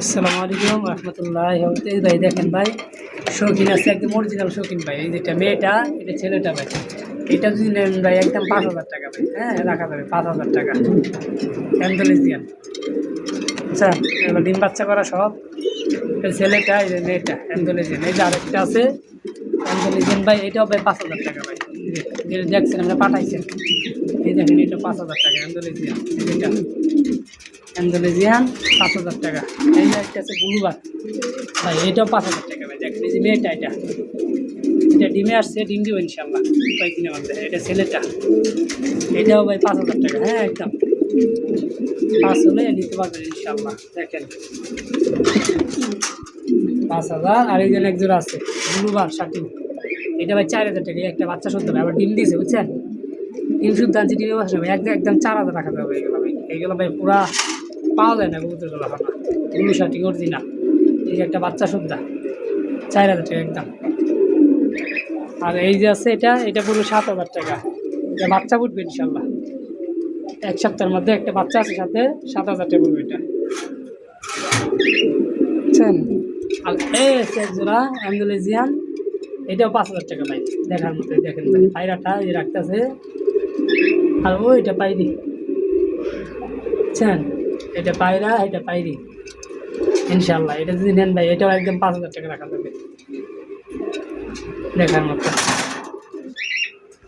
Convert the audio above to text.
আসসালামু আলাইকুম রহমতুল্লাহ। ভাই দেখেন ভাই, শৌখিন আছে একদম অরিজিনাল শৌখিন ভাই। এই যেটা মেয়েটা, এটা ছেলেটা ভাই। এটা যদি নেন ভাই একদম 5,000 টাকা ভাই। হ্যাঁ, রাখা যাবে 5,000 টাকা। অ্যান্ডোলেজিয়ান, আচ্ছা, এগুলো ডিম বাচ্চা করা সব। এটা ছেলেটা, এই যে মেয়েটা অ্যান্ডোলেজিয়ান। এই যে আরেকটা আছে অ্যান্ডোলেজিয়ান ভাই, এটাও ভাই 5,000 টাকা ভাই। যেটা দেখছেন আমরা পাঠাইছেন, এই দেখেন এটা 5,000 টাকা অ্যান্ডোলেজিয়ান। এটা অ্যান্ডোলেজিয়ান 5,000 টাকা। এই যে একটা আছে ব্লুবার ভাই, এটাও 5,000 টাকা ভাই। দেখেন এই যে মেয়েটা, এটা ডিমে আসছে, ডিম দিব ইনশাল্লাহ কয়েকদিনের মধ্যে। এটা ছেলেটা, এটাও ভাই 5,000 টাকা। হ্যাঁ, একদম 5 হলে নিতে পারবেন ইনশাল্লাহ। দেখেন 5,000। আর এই যে এক জোড়া আছে ব্লুবার শার্টিং, এটা ভাই 4,000 টাকা। একটা বাচ্চা শুদ্ধ ভাই, আবার ডিম দিয়েছে বুঝছেন। ডিম শুদ্ধ আনছে, ডিমে বসে ভাই একদম 4,000 রাখা যাবে। এগুলো ভাই, এইগুলো ভাই পুরা পাওয়া যায় না কবুতরগুলো এখন। ব্লু শার্টিং অরিজিনাল, এই যে একটা বাচ্চা শুদ্ধা, 4,000 টাকা একদম। আর এই যে আছে এটা পুরো 7,000 টাকা। এটা বাচ্চা ফুটবে ইনশাল্লাহ, 1 সপ্তাহের মধ্যে একটা বাচ্চা আছে সাথে। 7,000 টাকা পড়বে এটা, বুঝছেন। আর এই এক জোড়া অ্যান্ডোলেজিয়ান, এটাও 5,000 টাকা ভাই। দেখার মতো দেখেন ভাই, পায়রাটা এই রাখতেছে। আর ওইটা পাইরি, বুঝছেন। এটা পায়রা, এটা পাইরি ইনশাল্লাহ। এটা যদি নেন ভাই, এটাও একদম 5,000 টাকা রাখা যাবে দেখার মতো।